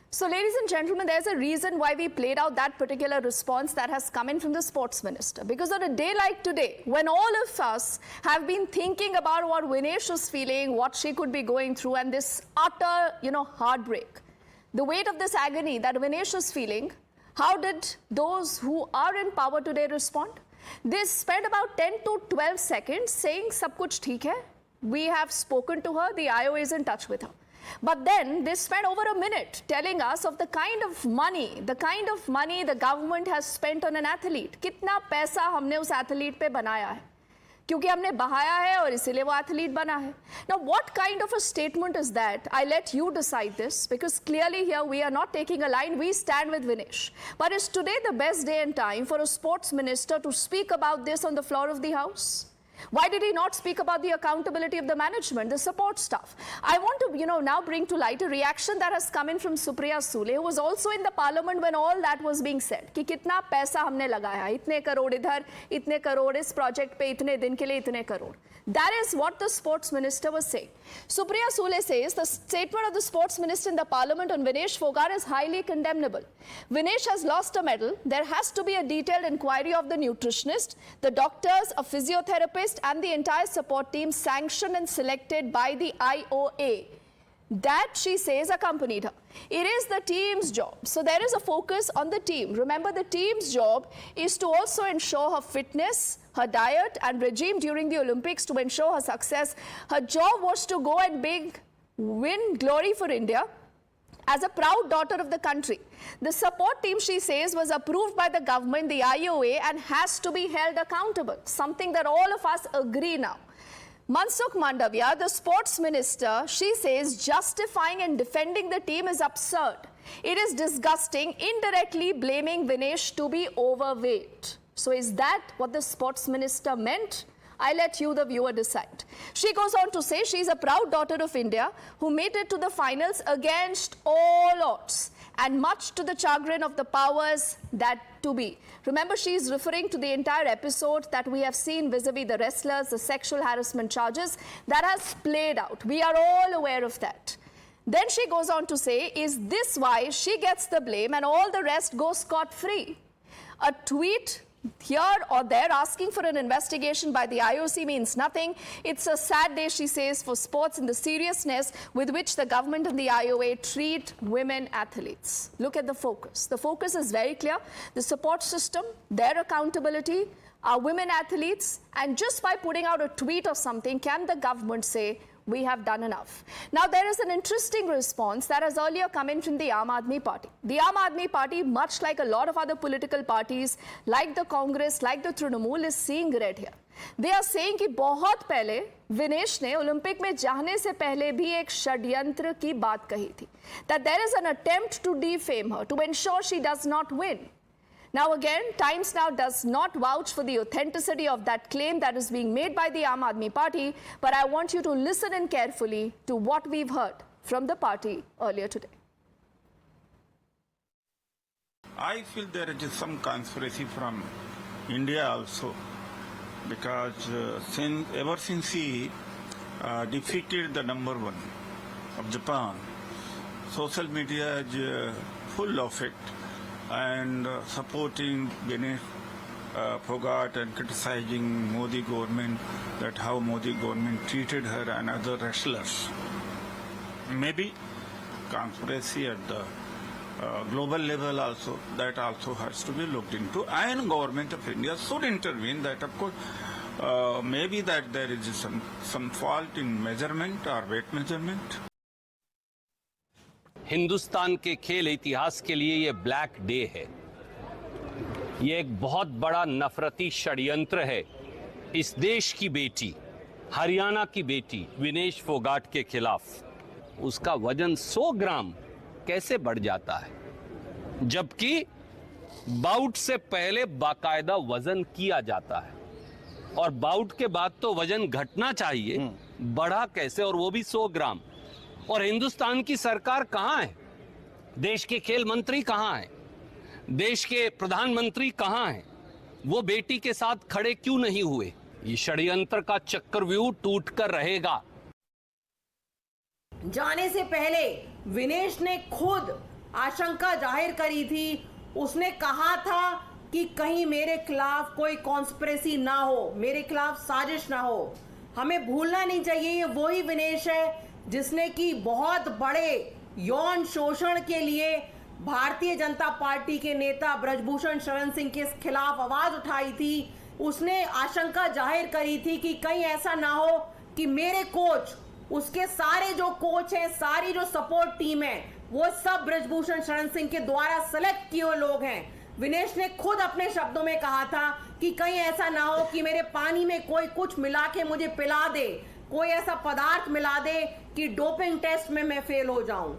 So, ladies and gentlemen, there's a reason why we played out that particular response that has come in from the sports minister. Because on a day like today, when all of us have been thinking about what Vinesh was feeling, what she could be going through, and this utter, heartbreak, the weight of this agony that Vinesh was feeling, how did those who are in power today respond? They spent about 10 to 12 seconds saying, "Sab kuch theek hai. We have spoken to her, the IO is in touch with her." But then they spent over a minute telling us of the kind of money the government has spent on an athlete. कितना पैसा हमने उस athlete पे बनाया है, क्योंकि हमने बहाया है और इसीलिए वो athlete बना है. Now, what kind of a statement is that? I let you decide this, because clearly here we are not taking a line. We stand with Vinesh. But is today the best day and time for a sports minister to speak about this on the floor of the House? Why did he not speak about the accountability of the management, the support staff? I want to, now bring to light a reaction that has come in from Supriya Sule, who was also in the parliament when all that was being said. कि कितना पैसा हमने लगाया, इतने करोड़ इधर, इतने करोड़ इस project पे, इतने दिन के लिए इतने crore. That is what the sports minister was saying. Supriya Sule says the statement of the sports minister in the parliament on Vinesh Fogart is highly condemnable. Vinesh has lost a medal. There has to be a detailed inquiry of the nutritionist, the doctors, a physiotherapist, and the entire support team sanctioned and selected by the IOA. That, she says, accompanied her. It is the team's job. So there is a focus on the team. Remember, the team's job is to also ensure her fitness, her diet and regime during the Olympics to ensure her success. Her job was to go and win glory for India as a proud daughter of the country. The support team, she says, was approved by the government, the IOA, and has to be held accountable, something that all of us agree now. Mansukh Mandavia, the sports minister, she says justifying and defending the team is absurd. It is disgusting, indirectly blaming Vinesh to be overweight. So is that what the sports minister meant? I let you, the viewer, decide. She goes on to say she's a proud daughter of India who made it to the finals against all odds and much to the chagrin of the powers that to be. Remember, she's referring to the entire episode that we have seen vis-a-vis the wrestlers, the sexual harassment charges that has played out. We are all aware of that. Then she goes on to say, is this why she gets the blame and all the rest go scot-free? A tweet here or there asking for an investigation by the IOC means nothing. It's a sad day, she says, for sports and the seriousness with which the government and the IOA treat women athletes. Look at the focus. The focus is very clear. The support system, their accountability, our women athletes, and just by putting out a tweet or something, can the government say, we have done enough? Now, there is an interesting response that has earlier come in from the Aam Aadmi Party. The Aam Aadmi Party, much like a lot of other political parties, like the Congress, like the Trinamool, is seeing red here. They are saying कि बहुत पहले विनेश ने Olympic में जाने से पहले भी एक षड्यंत्र की बात कही थी. That there is an attempt to defame her, to ensure she does not win. Now again, Times Now does not vouch for the authenticity of that claim that is being made by the Aam Aadmi Party, but I want you to listen in carefully to what we've heard from the party earlier today. I feel there is some conspiracy from India also, because ever since he defeated the #1 of Japan, social media is full of it, and supporting Vinesh Fogart and criticizing Modi government, that how Modi government treated her and other wrestlers. Maybe conspiracy at the global level also, that also has to be looked into, and government of India should intervene. That of course maybe that there is some fault in measurement or weight measurement. Hindustan के खेल इतिहास के लिए ये black day है. ये एक बहुत बड़ा नफरती षड्यंत्र है इस देश की बेटी, हरियाणा की बेटी विनेश फोगाट के खिलाफ. उसका वजन 100 ग्राम कैसे बढ़ जाता है, जबकि बाउट से पहले बाकायदा वजन किया जाता है, और बाउट के बाद तो वजन घटना चाहिए, बढ़ा कैसे, और वो भी 100 ग्राम. और हिंदुस्तान की सरकार कहां है? देश के खेल मंत्री कहां है? देश के प्रधानमंत्री कहां हैं? वो बेटी के साथ खड़े क्यों नहीं हुए? ये षड्यंत्र का चक्रव्यूह टूटकर रहेगा. जाने से पहले विनेश ने खुद आशंका जाहिर करी थी। उसने कहा था कि कहीं मेरे खिलाफ कोई कॉन्स्पिरेसी ना हो, मेरे खिलाफ साजिश ना हो। हमें भूलना नहीं चाहिए ये वही विनेश है जिसने कि बहुत बड़े यौन शोषण के लिए भारतीय जनता पार्टी के नेता ब्रजभूषण शरण सिंह के खिलाफ आवाज उठाई थी। उसने आशंका जाहिर करी थी कि कहीं ऐसा ना हो कि मेरे कोच, उसके सारे जो कोच हैं, सारी जो सपोर्ट टीम है, वो सब ब्रजभूषण शरण सिंह के द्वारा सेलेक्ट किए हुए लोग हैं। विनेश ने खुद अपने शब्दों में कहा था कि कहीं ऐसा ना हो कि मेरे पानी में कोई कुछ मिला के मुझे पिला दे, कोई ऐसा पदार्थ मिला दे कि डोपिंग टेस्ट में मैं फेल हो जाऊं।